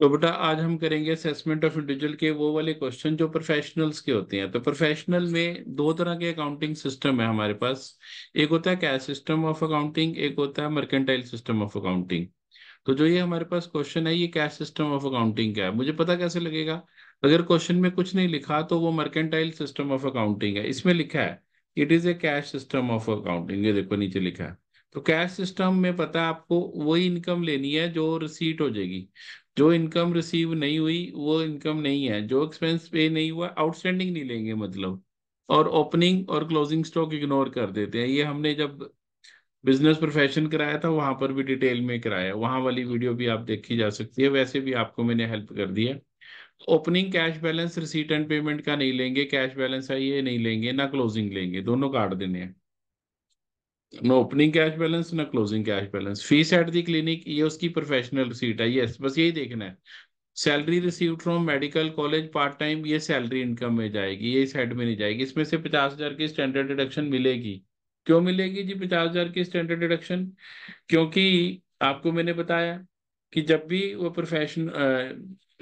तो बेटा आज हम करेंगे असेसमेंट ऑफ इंडिविजुअल के वो वाले क्वेश्चन जो प्रोफेशनल्स के होते हैं। तो प्रोफेशनल में दो तरह के अकाउंटिंग सिस्टम है हमारे पास। एक होता है कैश सिस्टम ऑफ अकाउंटिंग, एक होता है मर्केंटाइल सिस्टम ऑफ अकाउंटिंग। तो जो ये हमारे पास क्वेश्चन है, ये कैश सिस्टम ऑफ अकाउंटिंग का है। मुझे पता कैसे लगेगा? अगर क्वेश्चन में कुछ नहीं लिखा तो वो मर्केंटाइल सिस्टम ऑफ अकाउंटिंग है। इसमें लिखा है it is a cash system of accounting, ये देखो नीचे लिखा है। तो कैश सिस्टम में पता है आपको वही इनकम लेनी है जो रिसीट हो जाएगी। जो इनकम रिसीव नहीं हुई वो इनकम नहीं है, जो एक्सपेंस पे नहीं हुआ आउटस्टैंडिंग नहीं लेंगे मतलब। और ओपनिंग और क्लोजिंग स्टॉक इग्नोर कर देते हैं। ये हमने जब बिजनेस प्रोफेशन कराया था वहां पर भी डिटेल में कराया, वहां वाली वीडियो भी आप देखी जा सकती है। वैसे भी आपको मैंने हेल्प कर दिया। Opening cash balance receipt and payment का नहीं लेंगे, कैश बैलेंस है ये नहीं लेंगे, ना क्लोजिंग लेंगे, दोनों काट देने हैं। ना ओपनिंग कैश बैलेंस ना closing cash balance. Fees at the clinic ये उसकी प्रोफेशनल रिसीट है, यस बस यही देखना है। Salary received from medical college part time, ये सैलरी इनकम में जाएगी, ये इस हेड में नहीं जाएगी। इसमें से 50,000 की स्टैंडर्ड डिडक्शन मिलेगी। क्यों मिलेगी जी 50,000 की स्टैंडर्ड डिडक्शन? क्योंकि आपको मैंने बताया कि जब भी वो प्रोफेशन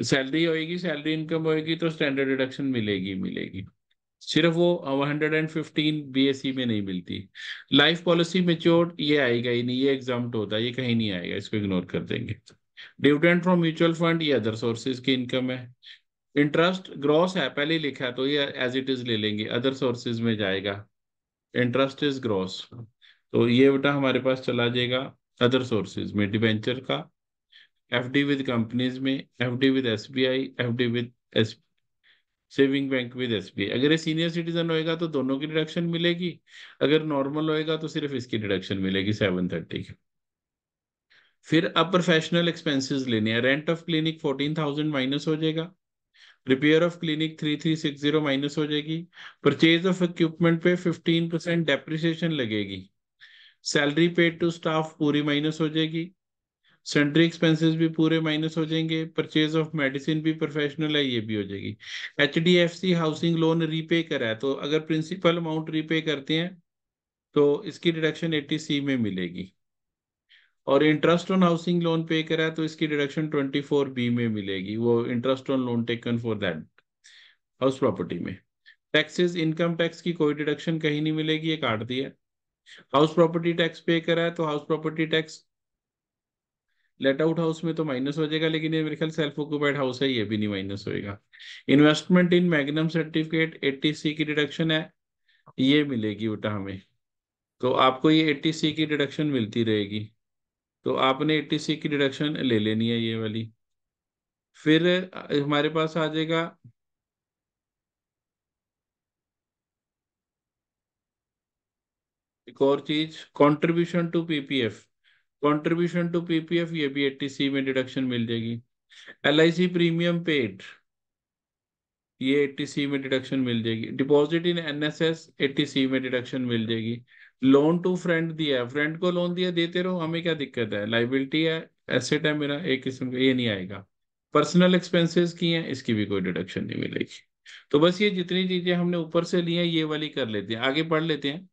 सैलरी होएगी, सैलरी इनकम होएगी तो स्टैंडर्ड डिडक्शन मिलेगी मिलेगी। सिर्फ वो 115 बीएसई में नहीं मिलती। लाइफ पॉलिसी मेच्योर्ड ये आएगा ही नहीं, ये एग्जाम्प्ट होता है, ये कहीं नहीं आएगा, इसको इग्नोर कर देंगे। डिविडेंड फ्रॉम म्यूचुअल फंड ये अदर सोर्सेज की इनकम है। इंटरेस्ट ग्रॉस है, पहले ही लिखा है तो ये एज इट इज ले लेंगे, अदर सोर्सेज में जाएगा। इंटरेस्ट इज ग्रॉस, तो ये बेटा हमारे पास चला जाएगा अदर सोर्सेज में। डिबेंचर का, एफडी विद कंपनीज में, FD with SBI, FD with S saving bank with SBI. अगर ये सीनियर सिटीजन होएगा तो दोनों की डिडक्शन मिलेगी, अगर नॉर्मल होएगा तो सिर्फ इसकी डिडक्शन मिलेगी 730 की। फिर अब प्रोफेशनल एक्सपेंसेस लेने हैं। रेंट ऑफ क्लिनिक 14,000 माइनस हो जाएगा। रिपेयर ऑफ क्लिनिक 3360 माइनस हो जाएगी। परचेज ऑफ इक्विपमेंट पे 15% डेप्रिसिएशन लगेगी। सैलरी पेड टू स्टाफ पूरी माइनस हो जाएगी। सैंड्री एक्सपेंसेस भी पूरे माइनस हो जाएंगे। परचेज ऑफ मेडिसिन भी प्रोफेशनल है, ये भी हो जाएगी। एचडीएफसी हाउसिंग लोन रीपे करा है तो अगर प्रिंसिपल अमाउंट रीपे करते हैं तो इसकी डिडक्शन 80C में मिलेगी। और इंटरेस्ट ऑन हाउसिंग लोन पे करा है तो इसकी डिडक्शन 24B में मिलेगी, वो interest on loan taken for that house property में। टैक्सेस, इनकम टैक्स की कोई डिडक्शन कहीं नहीं मिलेगी, ये काट दिया। हाउस प्रॉपर्टी टैक्स पे करा है तो house property tax let out house में तो माइनस हो जाएगा, लेकिन ये मेरे ख्याल सेल्फ ऑक्यूपाइड हाउस है, ये भी नहीं माइनस होएगा। इन्वेस्टमेंट इन मैग्नम सर्टिफिकेट 80C की डिडक्शन है, ये मिलेगी बेटा हमें। तो आपको ये 80C की डिडक्शन मिलती रहेगी, तो आपने 80C की डिडक्शन ले लेनी है ये वाली। फिर हमारे पास आ जाएगा एक और चीज, contribution to PPF. Contribution to PPF ये भी 80C में डिडक्शन मिल जाएगी। एलआईसी प्रीमियम पेड ये 80C में डिडक्शन मिल जाएगी। डिपॉजिट इन एनएसएस 80C में डिडक्शन मिल जाएगी। लोन टू फ्रेंड दिया है, फ्रेंड को लोन दिया, देते रहो, हमें क्या दिक्कत है, लाइबिलिटी है, एसेट है मेरा एक किस्म का, ये नहीं आएगा। पर्सनल एक्सपेंसेस की हैं, इसकी भी कोई डिडक्शन नहीं मिलेगी। तो बस ये जितनी चीजें हमने ऊपर से ली हैं ये वाली कर लेते हैं, आगे पढ़ लेते हैं।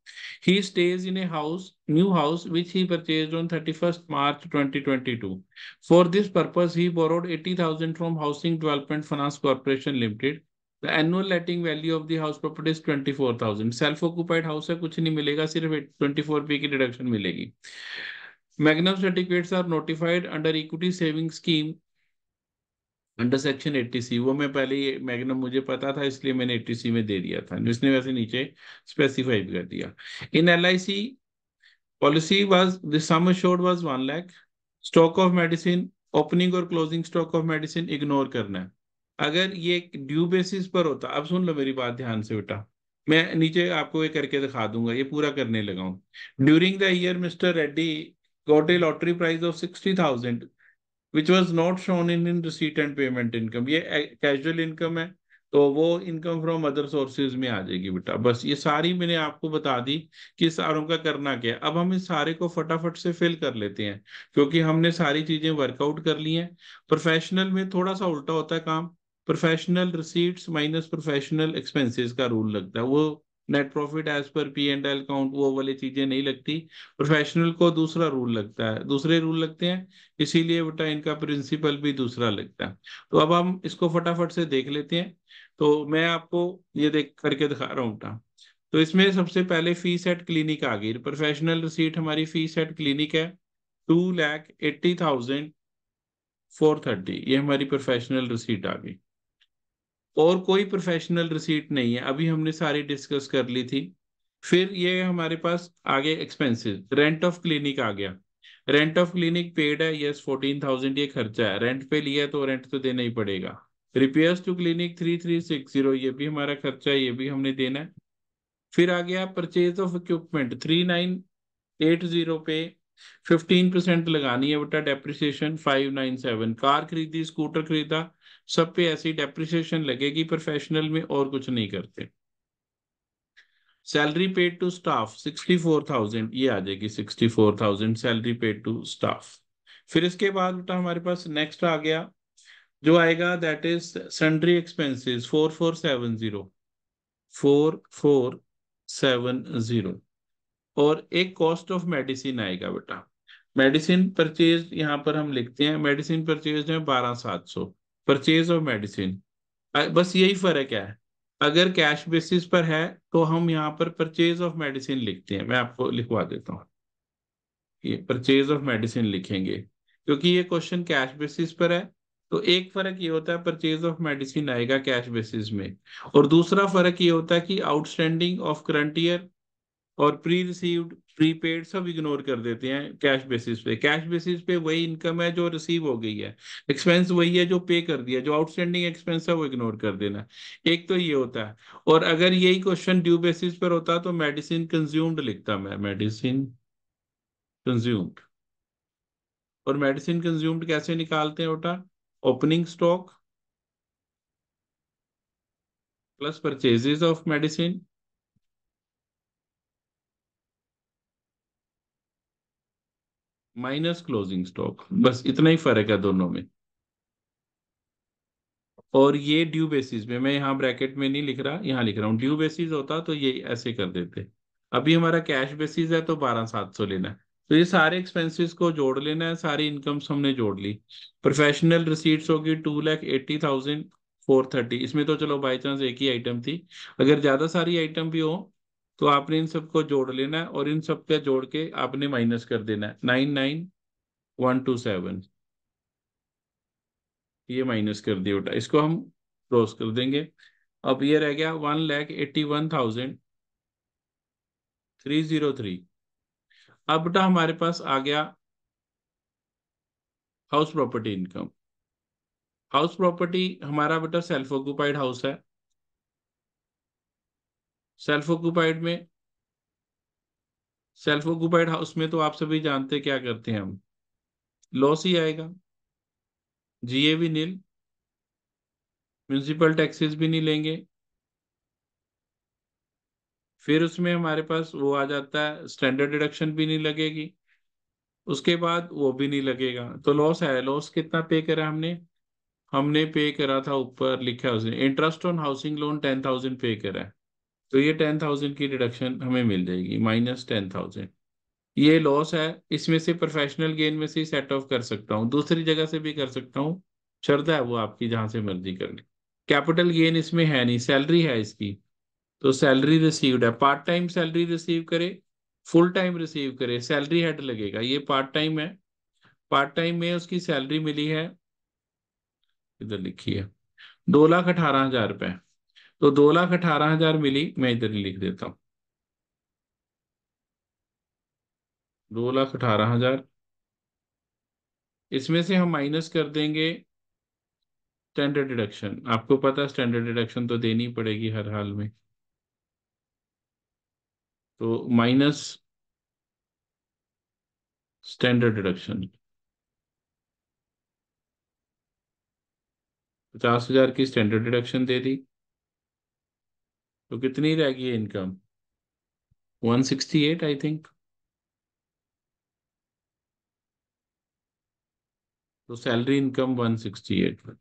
He stays in a house, new house which he purchase on 31st March 2022। For this purpose he borrowed 80,000 from housing development finance corporation limited. The annual letting value of the house property is 24,000। Self occupied house है, कुछ नहीं मिलेगा, सिर्फ 24B की deduction मिलेगी। Magnum certificates are notified under equity saving scheme under section 80C। वो मैं पहले ही मैग्नम मुझे पता था इसलिए मैंने 80C में दे दिया था, जिसने वैसे नीचे स्पेसिफाई कर दिया। In LIC policy was the sum assured was 1 lakh. Stock of medicine, opening और closing stock of medicine ignore करना है। अगर ये ड्यू बेसिस पर होता, अब सुन लो मेरी बात ध्यान से बेटा, मैं नीचे आपको ये करके दिखा दूंगा, ये पूरा करने लगा हूं। During the year mister Reddy got a lottery prize of 60,000 which was not shown in receipt and payment income. ये कैजुअल इनकम है, तो वो इनकम फ्रॉम अदर सोर्सेज में आ जाएगी बेटा। बस ये सारी मैंने आपको बता दी कि सारों का करना क्या है। अब हम इस सारे को फटाफट से फिल कर लेते हैं, क्योंकि हमने सारी चीजें वर्कआउट कर ली हैं। प्रोफेशनल में थोड़ा सा उल्टा होता है काम। Professional receipts minus professional expenses का रूल लगता है, वो net profit as per P and L account, वो वाली चीजें नहीं लगती। प्रोफेशनल को दूसरा रूल लगता है, दूसरे रूल लगते हैं, इसीलिए बेटा इनका प्रिंसिपल भी दूसरा लगता है। तो अब हम इसको फटाफट से देख लेते हैं। तो मैं आपको ये देख करके दिखा रहा हूँ बेटा। तो इसमें सबसे पहले फीस एट क्लिनिक आ गई, प्रोफेशनल रिसीट हमारी फीस एट क्लिनिक है 2,80,430, ये हमारी प्रोफेशनल रिसीट आ गई। और कोई प्रोफेशनल रिसीट नहीं है, अभी हमने सारी डिस्कस कर ली थी। फिर ये हमारे पास आगे एक्सपेंसेस, रेंट ऑफ क्लिनिक आ गया। रेंट ऑफ क्लिनिक पेड है, यस 14,000, ये खर्चा है, रेंट पे लिया है तो रेंट तो देना ही पड़ेगा। रिपेयर्स टू क्लिनिक 3,360, ये भी हमारा खर्चा है, ये भी हमने देना है। फिर आ गया परचेज ऑफ इक्विपमेंट 3,980 पे 15% लगानी है बेटा डेप्रिसिएशन 597। कार खरीदी, स्कूटर खरीदा, सब पे ऐसी डेप्रिसिएशन लगेगी प्रोफेशनल में, और कुछ नहीं करते। सैलरी पेड टू स्टाफ 64,000, ये आ जाएगी 64,000 सैलरी पेड टू स्टाफ। फिर इसके बाद बेटा हमारे पास नेक्स्ट आ गया, जो आएगा दैट इज सन्ड्री एक्सपेंसेस 4,470, 4,470। और एक कॉस्ट ऑफ मेडिसिन आएगा बेटा। मेडिसिन परचेज यहाँ पर हम लिखते हैं, मेडिसिन परचेज है 12,700, परचेज ऑफ मेडिसिन। बस यही फर्क है, अगर कैश बेसिस पर है तो हम यहाँ पर परचेज ऑफ मेडिसिन लिखते हैं, मैं आपको लिखवा देता हूँ, ये परचेज ऑफ मेडिसिन लिखेंगे क्योंकि ये क्वेश्चन कैश बेसिस पर है। तो एक फर्क ये होता है, परचेज ऑफ मेडिसिन आएगा कैश बेसिस में। और दूसरा फर्क ये होता है कि आउटस्टैंडिंग ऑफ करंट ईयर और प्री रिसीव्ड प्रीपेड सब इग्नोर कर देते हैं कैश बेसिस पे। कैश बेसिस पे वही इनकम है जो रिसीव हो गई है, एक्सपेंस वही है जो पे कर दिया, जो आउटस्टैंडिंग एक्सपेंस है वो इग्नोर कर देना। एक तो ये होता है। और अगर यही क्वेश्चन ड्यू बेसिस पर होता तो मेडिसिन कंज्यूम्ड लिखता मैं, मेडिसिन कंज्यूम्ड। और मेडिसिन कंज्यूम्ड कैसे निकालते हैं बेटा, opening stock plus purchases of medicine minus closing stock, बस इतना ही फर्क है दोनों में। और ये ड्यू बेसिस में, मैं यहाँ ब्रैकेट में नहीं लिख रहा, यहाँ लिख रहा हूँ, ड्यू बेसिस होता तो ये ऐसे कर देते। अभी हमारा कैश बेसिस है तो 12,700 लेना है। तो ये सारे एक्सपेंसेस को जोड़ लेना है, सारी इनकम्स हमने जोड़ ली। प्रोफेशनल रिसीट्स होगी 2,80,430, इसमें तो चलो बाई चांस एक ही आइटम थी, अगर ज्यादा सारी आइटम भी हो तो आपने इन सबको जोड़ लेना है, और इन सबके जोड़ के आपने माइनस कर देना है 99,127, ये माइनस कर दिया बेटा, इसको हम क्रॉस कर देंगे। अब ये रह गया 1,81,303। अब बेटा हमारे पास आ गया house property income. House property हमारा बेटा सेल्फ ऑक्यूपाइड हाउस है। सेल्फ ऑक्यूपाइड में, सेल्फ ऑक्यूपाइड हाउस में तो आप सभी जानते हैं क्या करते हैं हम, लॉस ही आएगा, जीए भी नील, म्यूनिसिपल टैक्सेस भी नहीं लेंगे। फिर उसमें हमारे पास वो आ जाता है, स्टैंडर्ड डिडक्शन भी नहीं लगेगी, उसके बाद वो भी नहीं लगेगा, तो लॉस है। लॉस कितना पे करा हमने, हमने पे करा था, ऊपर लिखा है उसने, इंटरेस्ट ऑन हाउसिंग लोन 10,000 पे करा है, तो ये 10,000 की डिडक्शन हमें मिल जाएगी, -10,000। ये लॉस है, इसमें से प्रोफेशनल गेन में से सेट ऑफ कर सकता हूँ, दूसरी जगह से भी कर सकता हूँ, श्रद्धा है वो आपकी, जहां से मर्जी कर ले। कैपिटल गेन इसमें है नहीं, सैलरी है इसकी, तो सैलरी रिसीव्ड है, पार्ट टाइम सैलरी रिसीव करे, फुल टाइम रिसीव करे, सैलरी हेड लगेगा, ये पार्ट टाइम है। पार्ट टाइम में उसकी सैलरी मिली है, इधर लिखी है 2,18,000 रुपए। तो 2,18,000 मिली, मैं इधर ही लिख देता हूँ, 2,18,000। इसमें से हम माइनस कर देंगे स्टैंडर्ड डिडक्शन, आपको पता है स्टैंडर्ड डिडक्शन तो देनी पड़ेगी हर हाल में, तो माइनस स्टैंडर्ड डिडक्शन 50,000 की स्टैंडर्ड डिडक्शन दे दी, तो कितनी रहेगी इनकम, 168 आई थिंक। तो सैलरी इनकम 168।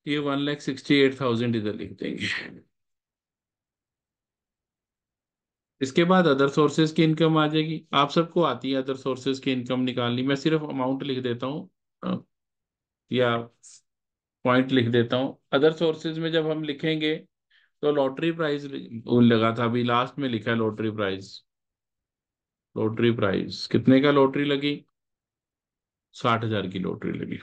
ये 1,68,000 इधर लिख देंगे। इसके बाद अदर सोर्सेज की इनकम आ जाएगी, आप सबको आती है अदर सोर्सेज की इनकम निकालनी, मैं सिर्फ अमाउंट लिख देता हूँ या पॉइंट लिख देता हूँ। अदर सोर्सेज में जब हम लिखेंगे तो लॉटरी प्राइस लगा था, अभी लास्ट में लिखा है लॉटरी प्राइस। लॉटरी प्राइस कितने का लॉटरी लगी? 60,000 की लॉटरी लगी।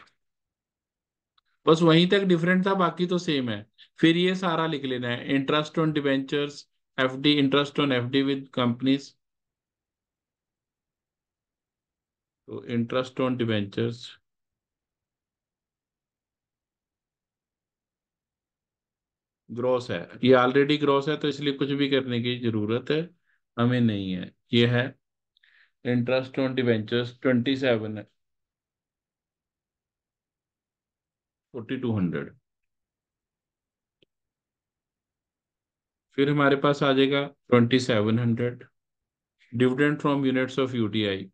बस वहीं तक डिफरेंट था, बाकी तो सेम है। फिर ये सारा लिख लेना है, interest on debentures, FD, interest on FD with companies. तो इंटरेस्ट ऑन डिबेंचर्स ग्रॉस है, ये ऑलरेडी ग्रॉस है तो इसलिए कुछ भी करने की जरूरत है हमें नहीं है। ये है इंटरेस्ट ऑन डिबेंचर्स 27 है, 4,200। फिर हमारे पास आ जाएगा 2,700 dividend from units of UTI.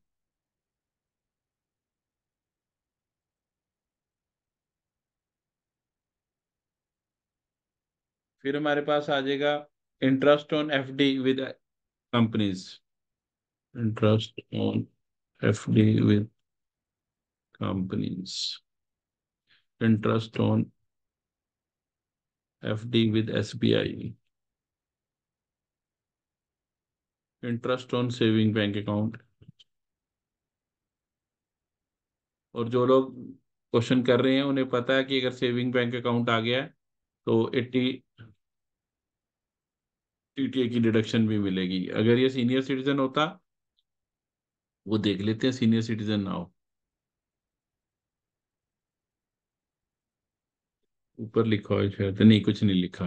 फिर हमारे पास आ जाएगा interest on FD with companies. Interest on FD with companies, interest on FD with SBI, interest on saving bank account. और जो लोग क्वेश्चन कर रहे हैं उन्हें पता है कि अगर सेविंग बैंक अकाउंट आ गया है तो 80 टीटीए की डिडक्शन भी मिलेगी। अगर ये सीनियर सिटीजन होता, वो देख लेते हैं, सीनियर सिटीजन ना हो। ऊपर लिखा है शायद, नहीं कुछ नहीं लिखा।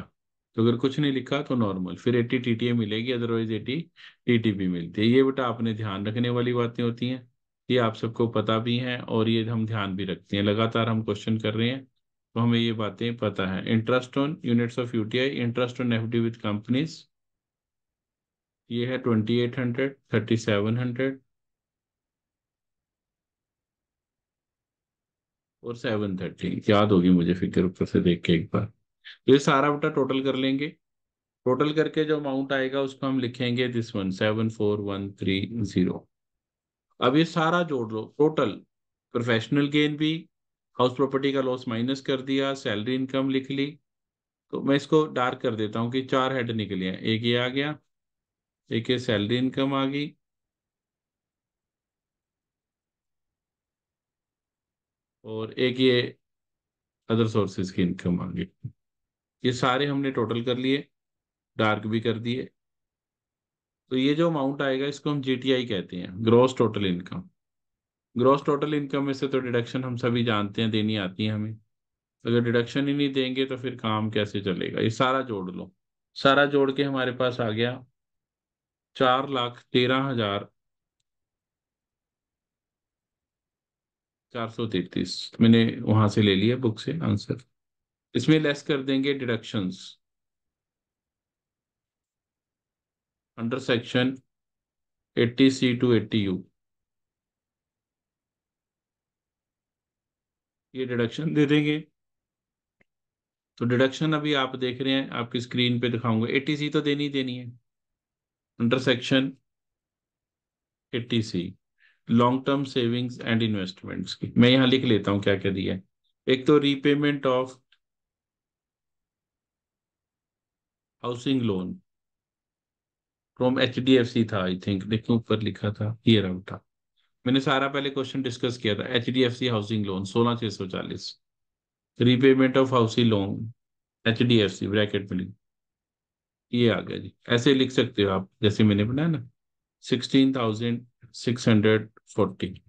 तो अगर कुछ नहीं लिखा तो नॉर्मल, फिर 80 टीटीए मिलेगी, अदरवाइज 80 टीटीपी मिलती है। ये बेटा आपने ध्यान रखने वाली बातें होती हैं, ये आप सबको पता भी हैं और ये हम ध्यान भी रखते हैं, लगातार हम क्वेश्चन कर रहे हैं तो हमें ये बातें पता है। Interest on units of UTI, interest on FD with companies, ये है 2,800, 3,700 और 730। याद होगी मुझे फिगर ऊपर से देख के एक बार। तो ये सारा बेटा टोटल कर लेंगे, टोटल करके जो अमाउंट आएगा उसको हम लिखेंगे दिस वन 74130। अब ये सारा जोड़ लो टोटल, प्रोफेशनल गेन भी, हाउस प्रॉपर्टी का लॉस माइनस कर दिया, सैलरी इनकम लिख ली। तो मैं इसको डार्क कर देता हूँ कि चार हेड निकले हैं, एक ये आ गया, एक ये सैलरी इनकम आ गई, और एक ये अदर सोर्सेज की इनकम आ गई। ये सारे हमने टोटल कर लिए, डार्क भी कर दिए। तो ये जो अमाउंट आएगा इसको हम जीटीआई कहते हैं, gross total income. Gross total income में से तो डिडक्शन हम सभी जानते हैं देनी आती है हमें। अगर डिडक्शन ही नहीं देंगे तो फिर काम कैसे चलेगा? ये सारा जोड़ लो, सारा जोड़ के हमारे पास आ गया 4,13,433। मैंने वहां से ले लिया बुक से आंसर। इसमें लेस कर देंगे deductions under section 80C to 80U। ये डिडक्शन दे देंगे। तो डिडक्शन अभी आप देख रहे हैं, आपकी स्क्रीन पे दिखाऊंगा। 80C तो देनी ही देनी है, under section 80C, long term savings and investments की। मैं यहाँ लिख लेता हूँ क्या क्या दिया है। एक तो repayment of housing loan from HDFC था, आई थिंक, देखो ऊपर लिखा था, ये रहा था। मैंने सारा पहले क्वेश्चन डिस्कस किया था, HDFC housing loan 16,640, repayment of housing loan HDFC bracket में ये आ गया जी। ऐसे लिख सकते हो आप जैसे मैंने बनाया ना, 16,640।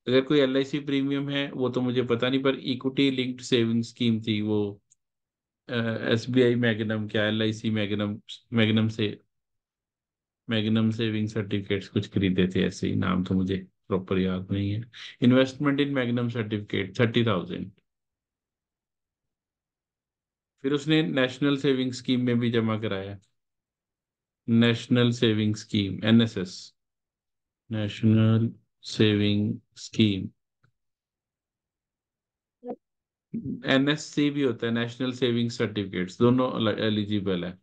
अगर कोई एलआईसी प्रीमियम है वो तो मुझे पता नहीं, पर इक्विटी लिंक्ड सेविंग स्कीम थी वो, एसबीआई मैग्नम, क्या एलआईसी मैग्नम, मैग्नम से मैग्नम सेविंग सर्टिफिकेट्स कुछ खरीदे थे, ऐसे ही नाम तो मुझे प्रॉपर याद नहीं है। इन्वेस्टमेंट इन मैग्नम सर्टिफिकेट 30,000। फिर उसने नेशनल सेविंग स्कीम में भी जमा कराया, national saving scheme NSS, national saving scheme NSC भी होता है, नेशनल सेविंग सर्टिफिकेट्स, दोनों एलिजिबल है।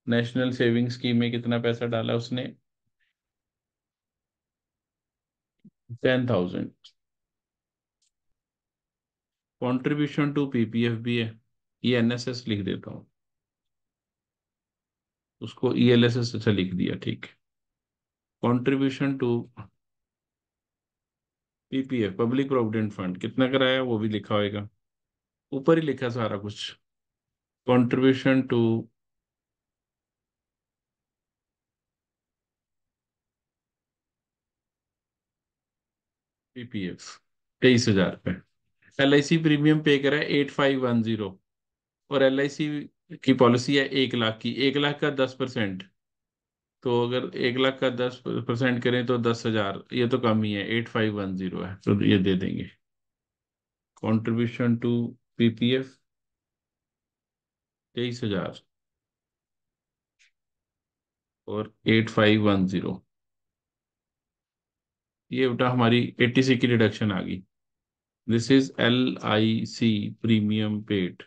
नेशनल सेविंग स्कीम में कितना पैसा डाला उसने? 10,000। कंट्रीब्यूशन टू पीपीएफ भी है, ये एनएसएस लिख देता हूँ, उसको ईएलएसएस अच्छा लिख दिया, ठीक है। Contribution to PPF, public provident fund, कितना कराया वो भी लिखा होगा, ऊपर ही लिखा सारा कुछ। कंट्रीब्यूशन टू पीपीएफ 23,000 रुपये। LIC प्रीमियम पे करा है 8510, और LIC की पॉलिसी है 1 लाख की, 1 लाख का 10%। तो अगर 1 लाख का 10% करें तो 10,000, ये तो कम ही है, 8510 है, तो ये दे देंगे। कंट्रीब्यूशन टू पीपीएफ 23,000 और 8510, ये बेटा हमारी 80 की रिडक्शन आ गई। This is LIC premium paid.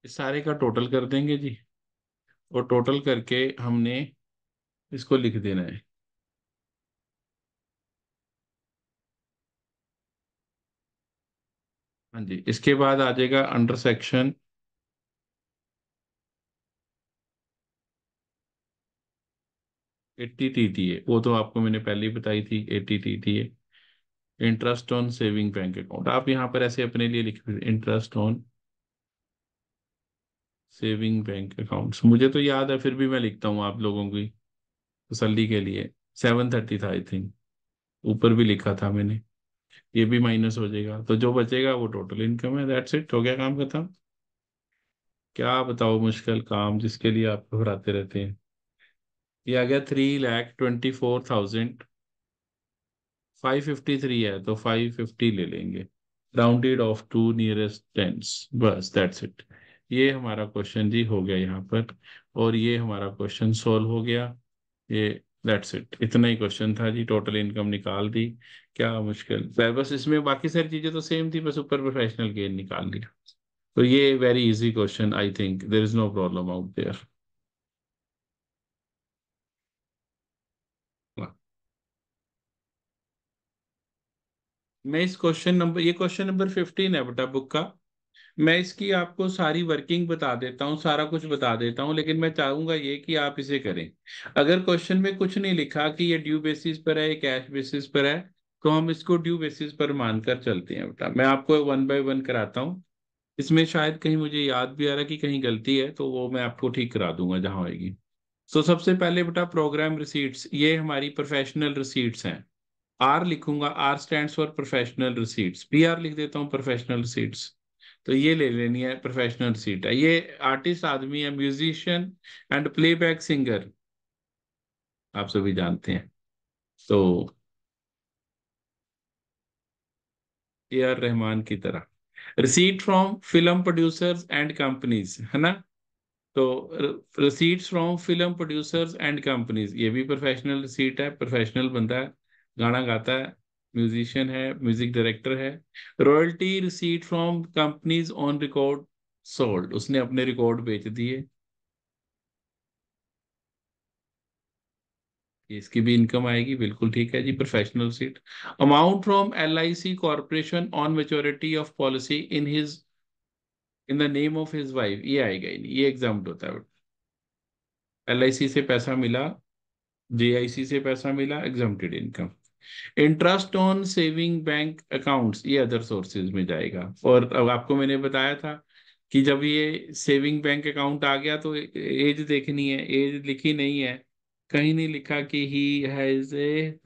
इस सारे का टोटल कर देंगे जी, और टोटल करके हमने इसको लिख देना है। हाँ जी, इसके बाद आ जाएगा अंडर सेक्शन 80 TTA, वो तो आपको मैंने पहले ही बताई थी, 80 TTA, interest on saving bank account. आप यहाँ पर ऐसे अपने लिए लिख, interest on saving bank accounts, मुझे तो याद है, फिर भी मैं लिखता हूँ आप लोगों की तसल्ली के लिए। 730 था आई थिंक, ऊपर भी लिखा था मैंने। ये भी माइनस हो जाएगा, तो जो बचेगा वो टोटल इनकम है। दैट्स इट, हो गया काम खत्म। क्या बताओ मुश्किल काम जिसके लिए आप घबराते रहते हैं। ये आ गया 3,24,553 है, तो 550 ले लेंगे, rounded off to nearest tens, बस दैट्स इट। ये हमारा क्वेश्चन जी हो गया यहाँ पर, और ये हमारा क्वेश्चन सॉल्व हो गया। ये दैट्स इट, इतना ही क्वेश्चन था जी, टोटल इनकम निकाल दी। क्या मुश्किल बस इसमें, बाकी सारी चीजें तो सेम थी, बस ऊपर प्रोफेशनल गेन निकाल लिया। तो ये very easy question, I think there is no problem out there. मैं इस क्वेश्चन नंबर, ये क्वेश्चन नंबर 15 है बेटा बुक का। मैं इसकी आपको सारी वर्किंग बता देता हूँ, सारा कुछ बता देता हूँ, लेकिन मैं चाहूंगा ये कि आप इसे करें। अगर क्वेश्चन में कुछ नहीं लिखा कि ये ड्यू बेसिस पर है, ये कैश बेसिस पर है, तो हम इसको ड्यू बेसिस पर मानकर चलते हैं बेटा। मैं आपको वन बाय वन कराता हूँ। इसमें शायद कहीं मुझे याद भी आ रहा है कि कहीं गलती है, तो वो मैं आपको ठीक करा दूंगा जहां होगी। तो सबसे पहले बेटा प्रोग्राम रिसीट्स, ये हमारी प्रोफेशनल रिसीट्स हैं। आर लिखूंगा, R stands for professional receipts, PR लिख देता हूँ, प्रोफेशनल रिसीट्स। तो ये ले लेनी है, प्रोफेशनल रिसीट है। ये आर्टिस्ट आदमी है, म्यूजिशियन एंड प्लेबैक सिंगर, आप सभी जानते हैं। तो AR रहमान की तरह। Receipt from film producers and companies, है ना? तो receipts from film producers and companies, ये भी प्रोफेशनल रिसीट है, प्रोफेशनल बंदा है, गाना गाता है, म्यूजिशियन है, म्यूजिक डायरेक्टर है। Royalty receipt from companies on record sold, उसने अपने रिकॉर्ड बेच दिए, इसकी भी इनकम आएगी, बिल्कुल ठीक है जी, professional seat. Amount from LIC corporation on maturity of policy in the name of his wife, ये आएगा ही नहीं, ये एग्जाम्प्ट होता है। LIC से पैसा मिला, JIC से पैसा मिला, exempted income. Interest on saving bank accounts, ये अदर सोर्सेज में जाएगा। और अब आपको मैंने बताया था कि जब ये सेविंग बैंक अकाउंट आ गया तो एज देखनी है, एज लिखी नहीं है, कहीं नहीं लिखा कि he has a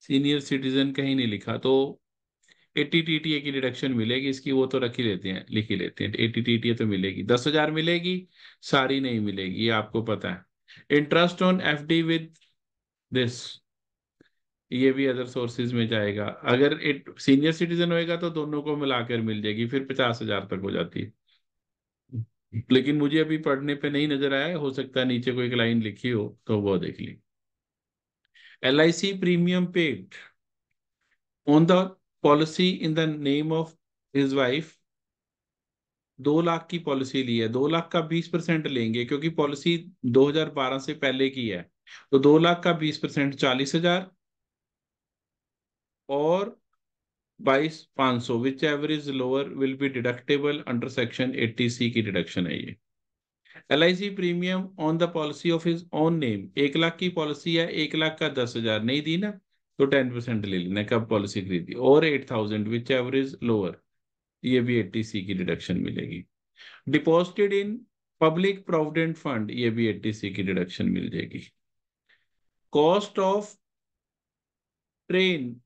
senior citizen, कहीं नहीं लिखा, तो 80 TTA की डिडक्शन मिलेगी इसकी, वो तो रख ही लेते हैं, लिख ही लेते हैं, 80 TTA तो मिलेगी, 10,000 मिलेगी, सारी नहीं मिलेगी, ये आपको पता है। Interest on FD with this, ये भी अदर सोर्सेज में जाएगा। अगर सीनियर सिटीजन होएगा तो दोनों को मिलाकर मिल जाएगी, फिर 50,000 तक हो जाती है। लेकिन मुझे अभी पढ़ने पे नहीं नजर आया, हो सकता है नीचे कोई एक लाइन लिखी हो तो वो देख ली। LIC premium paid on the policy in the name of his wife. 2 lakh की पॉलिसी ली है, 2 लाख का 20% लेंगे क्योंकि पॉलिसी 2012 से पहले की है। तो 2 लाख का 20% 40,000 और 22,500, which ever is lower will be deductible under section 80C की डिडक्शन है ये। LIC premium on the policy of his own name, 1 lakh की पॉलिसी है, 1 लाख का 10,000 नहीं दी ना, तो 10% ले लेना कब पॉलिसी खरीदी, और 8,000 विच एवर इज लोअर, ये भी 80C की डिडक्शन मिलेगी। Deposited in public provident fund, ये भी 80C की डिडक्शन मिल जाएगी। Cost of train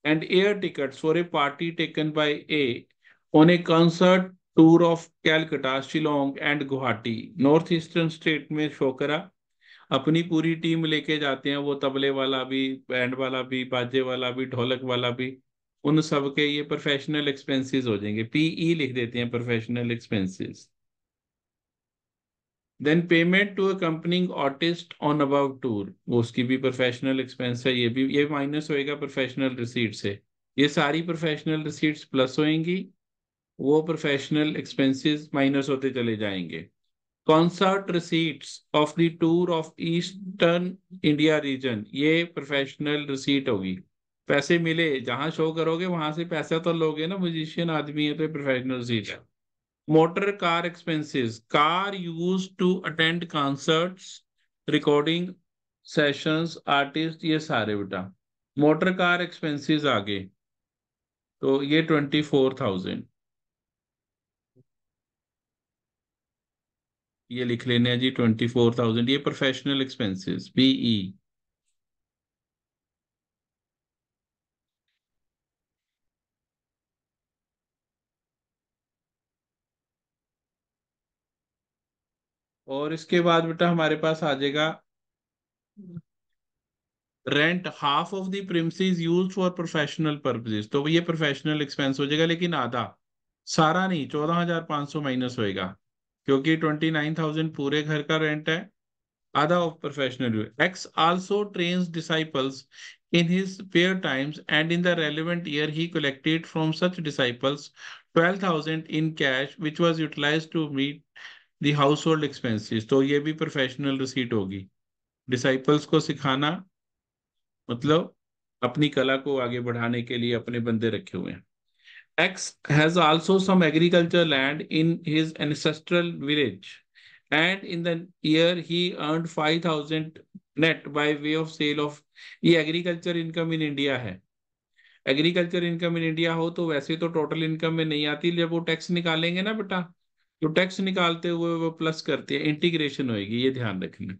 and air tickets for a party taken by A on a concert tour of Calcutta, Shillong and Guwahati, north eastern state में show करा। अपनी पूरी team लेके जाते हैं, वो तबले वाला भी, बैंड वाला भी, बाजे वाला भी, ढोलक वाला भी, उन सब के ये प्रोफेशनल एक्सपेंसेस हो जाएंगे, PE लिख देते हैं, professional expenses. Then payment to accompanying artist on about tour, वो उसकी भी प्रोफेशनल एक्सपेंस है, ये भी ये माइनस होएगा प्रोफेशनल रिसीट से। ये सारी प्रोफेशनल रिसीट्स प्लस होएंगी, वो प्रोफेशनल एक्सपेंसेस माइनस होते चले जाएंगे। Concert receipts of the tour of eastern India region, ये प्रोफेशनल रिसीट होगी। पैसे मिले, जहां शो करोगे वहां से पैसा तो लोगे ना, म्यूजिशियन आदमी है तो प्रोफेशनल रिसीट है। Motor car expenses, car use to attend concerts, recording sessions, artist, ये सारे बेटा मोटर कार एक्सपेंसेस आगे, तो ये 24,000, ये लिख लेने हैं जी 24,000, ये प्रोफेशनल एक्सपेंसेस PE। और इसके बाद बेटा हमारे पास आ जाएगा rent half of the premises used for professional purposes, तो ये प्रोफेशनल एक्सपेंस हो जाएगा, लेकिन आधा, सारा नहीं, 14,500 माइनस होएगा, क्योंकि 29,000 पूरे घर का रेंट है, आधा of professional. X also trains disciples in his spare times and in the relevant year he collected from such disciples 12,000 in cash which was utilized to meet the household expenses, तो ये भी professional receipt होगी। Disciples को सिखाना मतलब अपनी कला को आगे बढ़ाने के लिए अपने बंदे रखे हुए हैं। X has also some agriculture land in his ancestral village, and in the year he earned 5,000 net by way of sale of, ये एग्रीकल्चर इनकम इन इंडिया है। एग्रीकल्चर इनकम इन इंडिया हो तो वैसे तो टोटल इनकम में नहीं आती, जब वो टैक्स निकालेंगे ना बेटा, तो टैक्स निकालते हुए वो प्लस करते हैं, इंटीग्रेशन होगी, ये ध्यान रखना।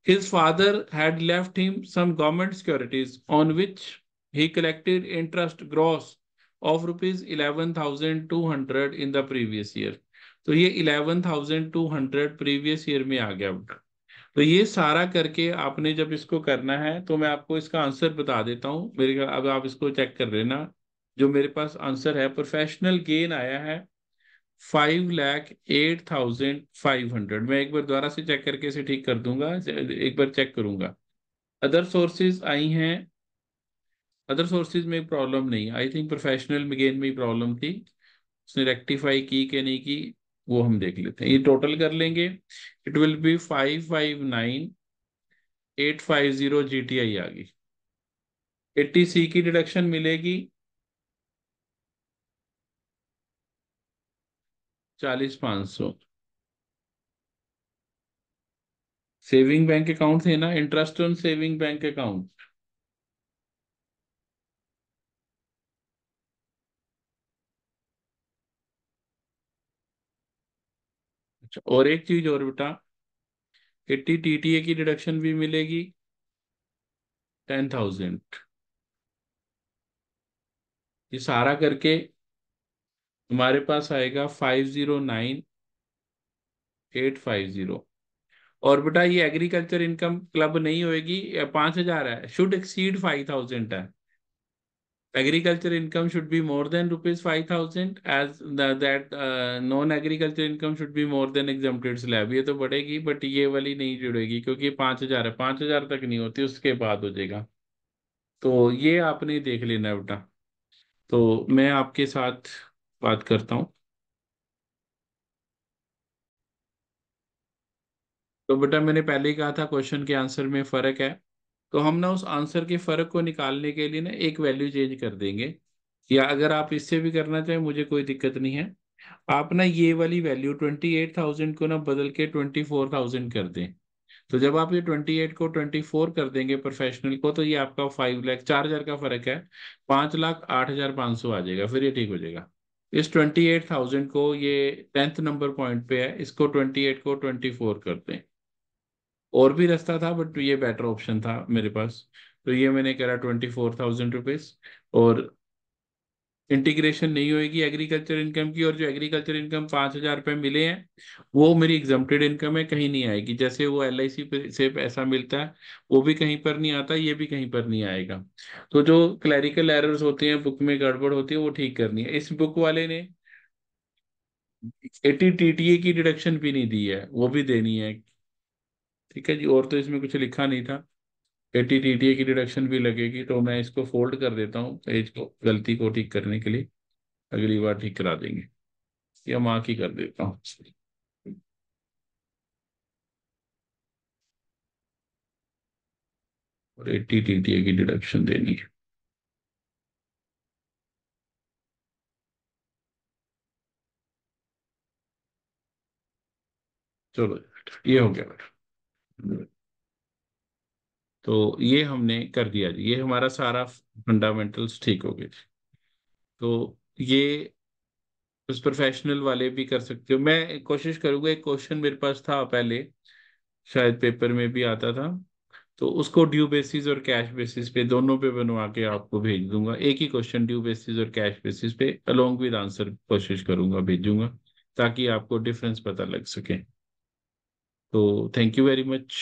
His father had left him some government securities on which he collected interest gross of rupees 11,200 in the previous year. तो ये 11,200 प्रीवियस ईयर में आ गया बेटा। तो ये सारा करके आपने जब इसको करना है तो मैं आपको इसका आंसर बता देता हूँ मेरे, अब आप इसको चेक कर लेना। जो मेरे पास आंसर है, प्रोफेशनल गेन आया है 5,08,500। मैं एक बार दोबारा से चेक करके इसे ठीक कर दूंगा, एक बार चेक करूंगा। अदर सोर्सेज आई हैं, अदर सोर्सेज में प्रॉब्लम नहीं, आई थिंक प्रोफेशनल गेन में ही प्रॉब्लम थी, उसने रेक्टिफाई की कि नहीं की, वो हम देख लेते हैं। ये टोटल कर लेंगे, इट विल बी 559,850 GTI आ गई। 80C की डिडक्शन मिलेगी 40,500। सेविंग बैंक अकाउंट थे ना, interest on saving bank account. अच्छा, और एक चीज और बेटा, 80 TTA की डिडक्शन भी मिलेगी 10,000। ये सारा करके हमारे पास आएगा 509,850। और बेटा ये एग्रीकल्चर इनकम क्लब नहीं होएगी, 5,000 है, शुड एक्सीड 5,000 है। agriculture income should be more than rupees 5,000 as that non-agriculture income should be more than exempted slab। ये तो बढ़ेगी बट ये वाली नहीं जुड़ेगी क्योंकि 5,000 है, 5,000 तक नहीं होती, उसके बाद हो जाएगा। तो ये आपने देख लेना है बेटा। तो मैं आपके साथ बात करता हूँ। तो बेटा मैंने पहले ही कहा था क्वेश्चन के आंसर में फर्क है। तो हम ना उस आंसर के फर्क को निकालने के लिए ना एक वैल्यू चेंज कर देंगे, या अगर आप इससे भी करना चाहें मुझे कोई दिक्कत नहीं है। आप ना ये वाली वैल्यू 28,000 को ना बदल के 24,000 कर दें। तो जब आप ये 28 को 24 कर देंगे प्रोफेशनल को, तो ये आपका 5 लाख 4,000 का फर्क है, 5,08,500 आ जाएगा, फिर ये ठीक हो जाएगा। इस 28,000 को, ये 10th नंबर पॉइंट पे है, इसको 28 को 24 कर दें। और भी रास्ता था बट ये बेटर ऑप्शन था मेरे पास। तो ये मैंने करा 24,000 रुपीज। और इंटीग्रेशन नहीं होगी एग्रीकल्चर इनकम की, और जो एग्रीकल्चर इनकम 5,000 रुपये मिले हैं वो मेरी एग्जम्प्टेड इनकम है, कहीं नहीं आएगी। जैसे वो LIC से पैसा मिलता है, वो भी कहीं पर नहीं आता, ये भी कहीं पर नहीं आएगा। तो जो क्लैरिकल एरर्स होती हैं, बुक में गड़बड़ होती है, वो ठीक करनी है। इस बुक वाले ने 80 TTA की डिडक्शन भी नहीं दी है, वो भी देनी है। ठीक है जी, और तो इसमें कुछ लिखा नहीं था। 80 TTA की डिडक्शन भी लगेगी, तो मैं इसको फोल्ड कर देता हूँ पेज को, गलती को ठीक करने के लिए। अगली बार ठीक करा देंगे, या मार्क ही कर देता हूँ। और 80 TTA की डिडक्शन देनी है। चलो ये हो गया बेटा। तो ये हमने कर दिया जी, ये हमारा सारा फंडामेंटल्स ठीक हो गए जी। तो ये उस प्रोफेशनल वाले भी कर सकते हो। मैं कोशिश करूंगा, एक क्वेश्चन मेरे पास था पहले, शायद पेपर में भी आता था, तो उसको ड्यू बेसिस और कैश बेसिस पे दोनों पे बनवा के आपको भेज दूंगा। एक ही क्वेश्चन ड्यू बेसिस और कैश बेसिस पे अलोंग विद आंसर कोशिश करूंगा भेजूंगा, ताकि आपको डिफरेंस पता लग सके। तो थैंक यू वेरी मच।